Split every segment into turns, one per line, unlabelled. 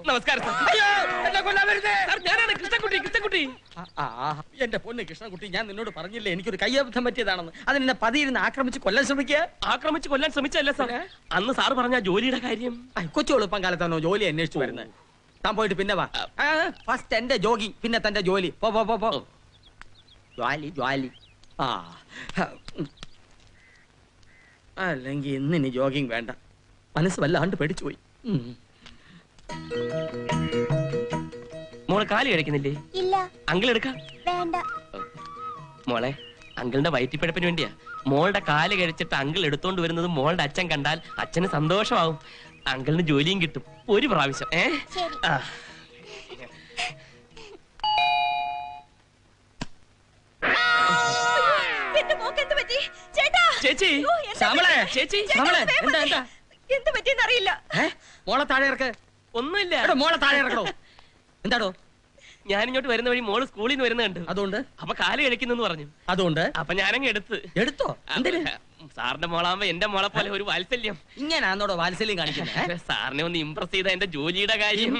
നമസ്കാരം കൃഷ്ണൻകുട്ടി. എന്റെ പൊന്ന് കൃഷ്ണൻകുട്ടി, ഞാൻ നിന്നോട് പറഞ്ഞില്ലേ എനിക്കൊരു കയ്യബദ്ധം പറ്റിയതാണെന്ന്. അതിനെ പതിയിരുന്ന് ആക്രമിച്ച് കൊല്ലാൻ ശ്രമിച്ചല്ല സാർ.
അന്ന് സാറ് പറഞ്ഞ ജോലിയുടെ കാര്യം.
കൊച്ചു എളുപ്പം കാലത്താണോ ജോലി അന്വേഷിച്ചു വരുന്നത്? താൻ പോയിട്ട് പിന്നെ വാ. ഫസ്റ്റ് എന്റെ ജോഗിങ്, പിന്നെ തന്റെ ജോലി. പോ. ജോലി. അല്ലെങ്കിൽ ഇന്നിനി ജോഗിങ് വേണ്ട. മനസ്സ് വല്ലാണ്ട് പേടിച്ചു പോയി.
മോളെ കാലി കഴിക്കുന്നില്ലേ?
ഇല്ല.
അങ്കിൾ എടുക്കാം.
വേണ്ട.
മോളെ, അങ്കിളിന്റെ വയറ്റിപ്പഴപ്പിന് വേണ്ടിയാ. മോളുടെ കാല് കഴിച്ചിട്ട് അങ്കിൾ എടുത്തോണ്ട് വരുന്നത് മോളുടെ അച്ഛൻ കണ്ടാൽ അച്ഛന് സന്തോഷമാവും. അങ്കിളിന് ജോലിയും കിട്ടും ഒരു പ്രാവശ്യം.
ചേച്ചി, ചേച്ചി, എന്താ
എന്ത് പറ്റിയെന്നറിയില്ല.
മോളെ താഴെ ഇറക്ക്.
ഒന്നുമില്ല.
മോളെ താഴെ ഇറക്കണോ? എന്താടോ?
ഞാനിങ്ങോട്ട് വരുന്ന വഴി മോള് സ്കൂളിൽ നിന്ന് വരുന്ന കണ്ടു.
അതുകൊണ്ട്
അപ്പൊ കാല് കഴിക്കുന്നു പറഞ്ഞു.
അതുകൊണ്ട്
അപ്പൊ ഞാനങ്ങ് എടുത്തോ? സാറിന്റെ മോളാകുമ്പോ എന്റെ മോളെ പോലെ ഒരു വാത്സല്യം.
ഇങ്ങനാന്നോടോ വാത്സല്യം കാണിക്കുന്നത്?
സാറിനെ ഒന്ന് ഇംപ്രസ് ചെയ്ത എന്റെ ജോലിയുടെ കാര്യം.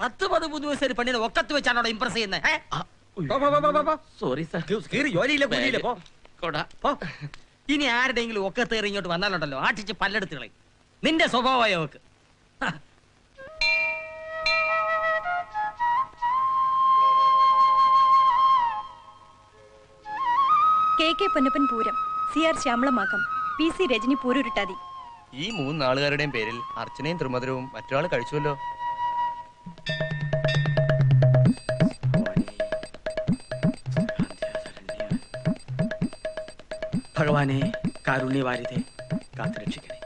10-13 ദിവസം പെണ്ണിനെ ഒക്കത്ത് വെച്ചാണോ ഇംപ്രസ് ചെയ്യുന്നത്?
Sorry sir.
ഇനി ആരുടെയെങ്കിലും ഒക്കത്തേറി ഇങ്ങോട്ട് വന്നാലുണ്ടല്ലോ ആട്ടിച്ച് പല്ലെടുത്ത് കളയും. നിന്റെ സ്വഭാവമായ നോക്ക്.
KK Ponnappan Pooram, CR ശ്യാമളമാക്കം, PC Rajani Pururuttathi.
ഈ 3 നാളുകാരുടെയും പേരിൽ അർച്ചനയും ത്രിമധുരവും മറ്റൊരാൾ കഴിച്ചുവല്ലോ.
ഭഗവാനെ, കാരുണ്യവാരിധേ, കാത്തുരക്ഷിക്കണേ.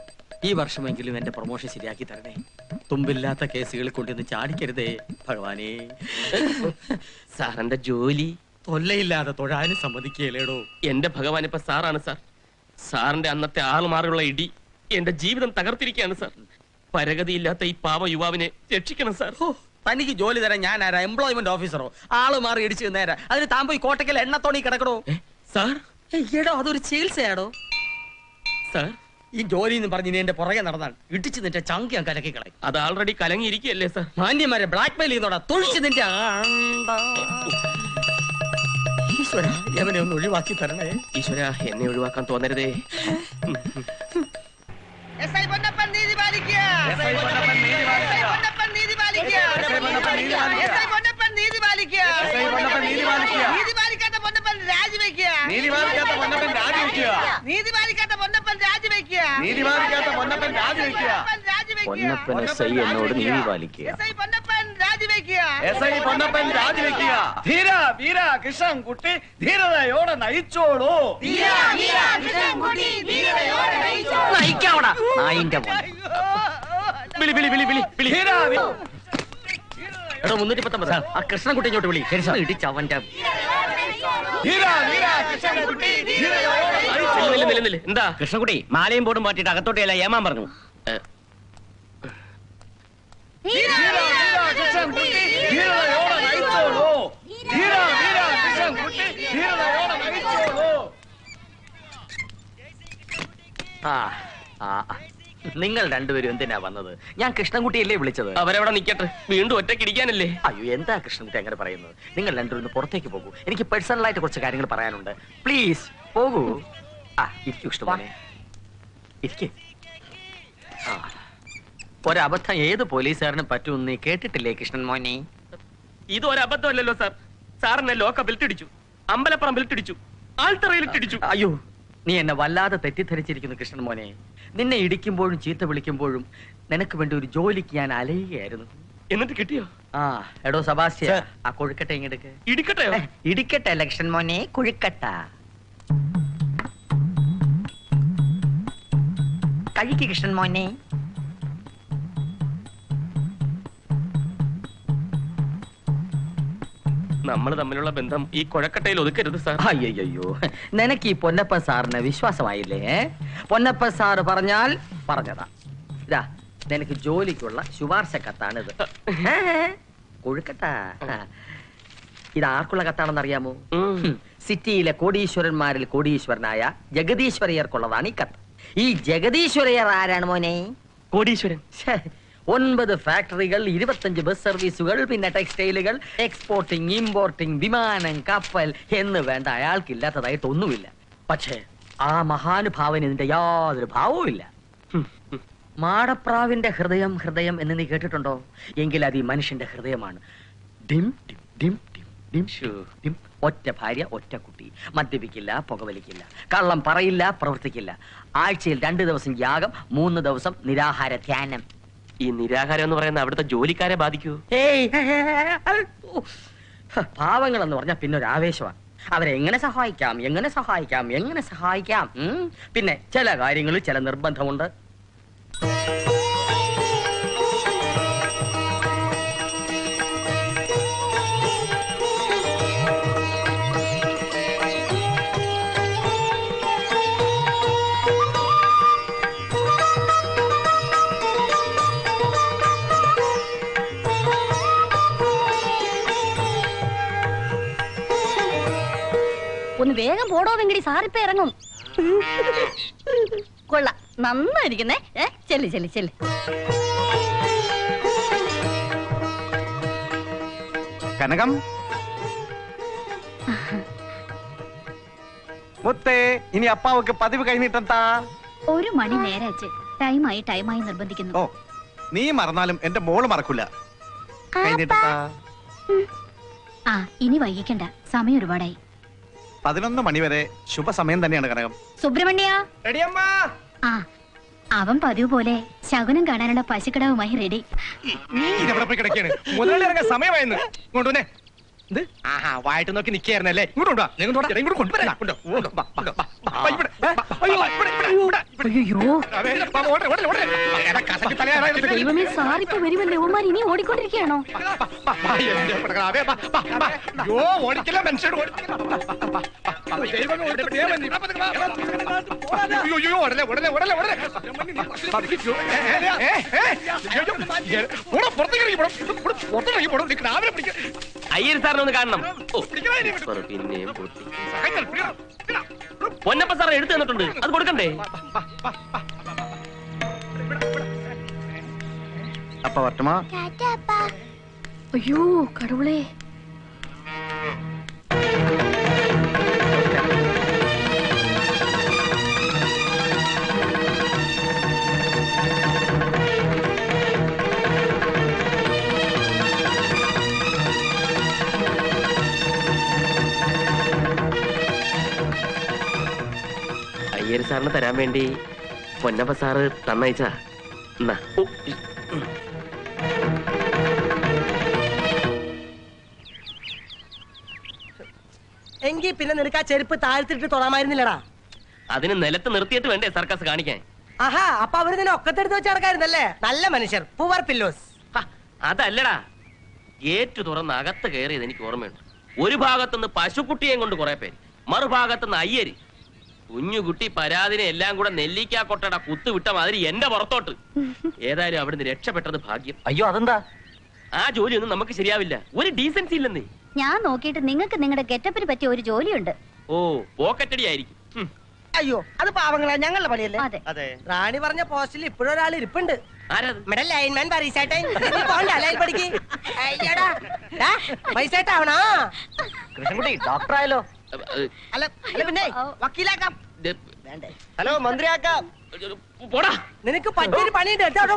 ഈ വർഷമെങ്കിലും എന്റെ പ്രൊമോഷൻ ശരിയാക്കി തരണേ. തുമ്പില്ലാത്ത കേസുകളിൽ കൊണ്ടുവന്ന് ചാടിക്കരുതേ ഭഗവാനെ.
സാറിന്റെ ജോലി
തൊല്ലയില്ലാതെ തൊഴാനും സമ്മതിക്കേലേടോ.
എന്റെ ഭഗവാൻ ഇപ്പൊ സാറാണ് സാർ. സാറിന്റെ അന്നത്തെ ആളുമാറുള്ള ഇടി എന്റെ ജീവിതം തകർത്തിരിക്കുകയാണ് സാർ. പരഗതിയില്ലാത്ത ഈ പാവ യുവാവിനെ രക്ഷിക്കണം സാർ.
തനിക്ക് ജോലി തരാൻ ഞാൻ ആരാ? എംപ്ലോയ്മെന്റ് ഓഫീസറോ? ആള് മാറി ഇടിച്ചു നേരാ. അതിന് താൻ പോയി കോട്ടയ്ക്കൽ എണ്ണത്തോണി കിടക്കണോ?
സാർ
എടോ, അതൊരു ചികിത്സയാടോ
സാർ.
ഈ ജോലി എന്ന് പറഞ്ഞ് എന്റെ പുറകെ നടന്നാൽ ഇടിച്ചു നിന്റെ ചങ്കി ഞാൻ കലക്കി കളയും.
അത് ആൾറെഡി കലങ്ങിയിരിക്കുകയല്ലേ സാർ.
മാന്യന്മാരെ ബ്ലാക്ക് മെയിൽ ചെയ്യുന്നോടാ. തൊഴിച്ച് നിന്റെ ഈശ്വര, എവനെ ഒന്ന് ഒഴിവാക്കി തരണേ.
ഈശ്വര, എന്നെ ഒഴിവാക്കാൻ തോന്നരുതേ.
പൊന്നപ്പൻ SI എന്നോട് നീതി പാലിക്കുക.
ധീര വീര കൃഷ്ണൻകുട്ടി ധീരതയോടെ നയിച്ചോളൂ.
എടോ 319, ആ കൃഷ്ണൻകുട്ടി ഇങ്ങോട്ട് വിളി. ഇടിച്ചവന്റെ
എന്താ
കൃഷ്ണൻകുട്ടി മാലയും ബോർഡും മാറ്റിട്ട് അകത്തോട്ടെയല്ല ഏമാൻ പറഞ്ഞു. നിങ്ങൾ രണ്ടുപേരും എന്തിനാ വന്നത്? ഞാൻ കൃഷ്ണൻകുട്ടിയല്ലേ വിളിച്ചത്.
അവരവിടെ നിക്കട്ടെ, വീണ്ടും ഒറ്റയ്ക്കിരിക്കാനല്ലേ.
അയ്യോ, എന്താ കൃഷ്ണൻകുട്ടി അങ്ങനെ പറയുന്നത്? നിങ്ങൾ രണ്ടുപേരും പുറത്തേക്ക് പോകൂ. എനിക്ക് പേഴ്സണലായിട്ട് കുറച്ച് കാര്യങ്ങൾ പറയാനുണ്ട്. പ്ലീസ് പോകൂ. ഇരിക്കൂ ഇഷ്ടമാണ്. ഇരിക്കേ. ഒരബദ്ധം ഏത് പോലീസുകാരനും പറ്റുമെന്ന് നീ കേട്ടിട്ടില്ലേ കൃഷ്ണൻ മോനെ?
ഇത് ഒരബദ്ധമല്ലല്ലോ സാർ. സാറിനെ ലോക്കപ്പിൽ ഇടിച്ചു, അമ്പലപ്പുറമ്പിൽ ഇടിച്ചു, ആൾത്തറയിൽ ഇടിച്ചു.
അയ്യോ, നീ എന്നെ വല്ലാതെ തെറ്റിദ്ധരിച്ചിരിക്കുന്നു കൃഷ്ണൻ മോനെ. നിന്നെ ഇടിക്കുമ്പോഴും ചീത്ത വിളിക്കുമ്പോഴും നിനക്ക് വേണ്ടി ഒരു ജോലിക്ക് ഞാൻ അലയുകയായിരുന്നു.
എന്നിട്ട് കിട്ടിയോ?
എടോ സബാസ്റ്റ്യ, ആ കൊഴുക്കട്ടെ ഇങ്ങെടുക്ക്.
ഇടിക്കട്ടെയോ?
ഇടിക്കട്ടെ കൃഷ്ണൻ മോനെ, കൊഴുക്കട്ട കഴിക്ക് കൃഷ്ണൻ മോനെ.
നമ്മൾ തമ്മിലുള്ള ബന്ധം ഈ കൊഴക്കട്ടയിൽ ഒതുക്കരുത് സാർ.
അയ്യോ, നിനക്ക് ഈ പൊന്നപ്പ സാറിന് വിശ്വാസമായില്ലേ? പൊന്നപ്പ സാറ് പറഞ്ഞാൽ പറഞ്ഞതാ.
ഇതാ നിനക്ക് ജോലിക്കുള്ള ശുപാർശ കത്താണിത്. കൊഴുക്കട്ടാ. ഇത് ആർക്കുള്ള കത്താണെന്ന് അറിയാമോ? സിറ്റിയിലെ കോടീശ്വരന്മാരിൽ കോടീശ്വരനായ ജഗദീശ്വരയ്യർക്കുള്ളതാണ് ഈ കത്ത്. ഈ ജഗദീശ്വരയ്യർ ആരാണ് മോനെ?
കോടീശ്വരൻ.
9 ഫാക്ടറികൾ, 25 ബസ് സർവീസുകൾ, പിന്നെ ടെക്സ്റ്റൈലുകൾ, എക്സ്പോർട്ടിംഗ്, ഇമ്പോർട്ടിംഗ്, വിമാനം, കപ്പൽ എന്ന് വേണ്ട അയാൾക്കില്ലാത്തതായിട്ടൊന്നുമില്ല. പക്ഷേ ആ മഹാനുഭാവന് ഇതിന്റെ യാതൊരു ഭാവവും ഇല്ല. മാടപ്രാവിന്റെ ഹൃദയം ഹൃദയം എന്ന് നീ കേട്ടിട്ടുണ്ടോ? എങ്കിൽ അത് ഈ മനുഷ്യന്റെ ഹൃദയമാണ്. Dim dim dim dim dim dim. ഒറ്റ ഭാര്യ, ഒറ്റ കുട്ടി. മദ്യപിക്കില്ല, പുകവലിക്കില്ല, കള്ളം പറയില്ല, പ്രവർത്തിക്കില്ല. ആഴ്ചയിൽ 2 ദിവസം യാഗം, 3 ദിവസം നിരാഹാര ധ്യാനം.
ഈ നിരാഹാരം എന്ന് പറയുന്ന അവിടുത്തെ ജോലിക്കാരെ ബാധിക്കൂ?
പാവങ്ങൾ എന്ന് പറഞ്ഞാൽ പിന്നെ ഒരു ആവേശമാണ്. അവരെ എങ്ങനെ സഹായിക്കാം, എങ്ങനെ സഹായിക്കാം, എങ്ങനെ സഹായിക്കാം. പിന്നെ ചില കാര്യങ്ങളിൽ ചില നിർബന്ധമുണ്ട്.
ഒന്ന് വേഗം പോടോ വെങ്കടി, സാറിപ്പ ഇറങ്ങും. കൊള്ളാം, നന്നായിരിക്കുന്നേ. ചെല്ല് ചെല്ല് ചെല്ല്.
കനകം മുത്തേ, ഇനി അപ്പാവക്ക് പതിവ് കഴിഞ്ഞിട്ടെന്താ?
1 മണി നേരാച്ച്. ടൈമായി നിർബന്ധിക്കുന്നു.
ഓ, നീ മറന്നാലും എന്റെ മോള് മറക്കൂല. കഴിഞ്ഞിട്ടെന്താ?
ആ, ഇനി വൈകിക്കണ്ട, സമയം ഒരുപാടായി.
11 മണി വരെ ശുഭസമയം തന്നെയാണ് കനകം.
സുബ്രഹ്മണ്യ, ആ അവൻ പതിവ് പോലെ ശകുനം കാണാനുള്ള പശുക്കടവുമായി റെഡി.
സമയമായിരുന്നു. കൊണ്ടുവന്നേ. വായിട്ട് നോക്കി നിൽക്കായിരുന്നല്ലേ?
ദൈവമേ, സാറിപ്പോ വരുമല്ലേ? ഓമാർ ഇനി ഓടിക്കൊണ്ടിരിക്കുകയാണോ?
ഓടിക്കില്ല മനുഷ്യർ.
അയ്യർ സാറിനെ ഒന്ന് കാണണം. പിന്നെയും പൊന്നപ്പ സാർ എടുത്തു തന്നിട്ടുണ്ട്, അത് കൊടുക്കണ്ടേ?
അപ്പ വട്ടമാ.
അയ്യോ കടവുളേ.
അയ്യർ സാറിന് തരാൻ വേണ്ടി പൊന്നപ്പ സാറ് തന്നയച്ചാ.
എങ്കിൽ പിന്നെ നിനക്ക് ആ ചെരുപ്പ് താഴ്ത്തിട്ട് തൊടാമായിരുന്നില്ലടാ.
അതിന് നിലത്ത് നിർത്തിയിട്ട് വേണ്ടേ സർക്കസ് കാണിക്കാൻ?
ആഹാ, അപ്പൊ അവര് നിന്നെ ഒക്കത്തെടുത്ത് വെച്ച് നടക്കായിരുന്നല്ലേ? നല്ല മനുഷ്യർ, പൂവർ പില്ലോസ്.
അതല്ലടാ, ഗേറ്റ് തുറന്ന് അകത്ത് കയറിയത് എനിക്ക് ഓർമ്മയുണ്ട്. ഒരു ഭാഗത്തുനിന്ന് പശുക്കുട്ടിയെയും കൊണ്ട് കുറെ പേര്, മറുഭാഗത്തുനിന്ന് അയ്യര്. കുഞ്ഞുകുട്ടി പരാതിനെ എല്ലാം കൂടെ നെല്ലിക്കാ കൊട്ടട കുത്തുവിട്ട മാതിരി എന്റെ പുറത്തോട്ട്. ഏതായാലും അവിടുന്ന് രക്ഷപ്പെട്ടത് ഭാഗ്യം.
അയ്യോ, അതെന്താ?
ആ ജോലിയൊന്നും നമുക്ക് ശരിയാവില്ല. ഒരു ഡീസൻസി ഇല്ലെന്നേ.
ഞാൻ നോക്കിയിട്ട് നിങ്ങൾക്ക് നിങ്ങളുടെ ഗെറ്റപ്പിന് പറ്റിയ ഒരു ജോലിയുണ്ട്.
ഓ, പോക്കറ്റടി ആയിരിക്കും.
അയ്യോ, അത് പാവങ്ങളാ, ഞങ്ങളുടെ പണിയല്ലേ?
അതെ.
റാണി പറഞ്ഞ പോസ്റ്റിൽ ഇപ്പോഴും ഒരാൾ ഇരിപ്പുണ്ട്.
ആരാത്?
ഇവിടെ ലൈൻമാൻ പരീക്ഷേട്ടൻ. പോണ്ട ലൈൻ പഠിക്ക്. പൈസേട്ടാവണോ?
കൃഷ്ണൻകുട്ടി ഡോക്ടറായാലോ?
അല്ല പിന്നെ വക്കീലാക്കാം.
വേണ്ടേ?
ഹലോ, മന്ത്രിയാക്കാം.
പോടാ.
നിനക്ക് പറ്റിയൊരു പണിയുണ്ട് കേട്ടോ.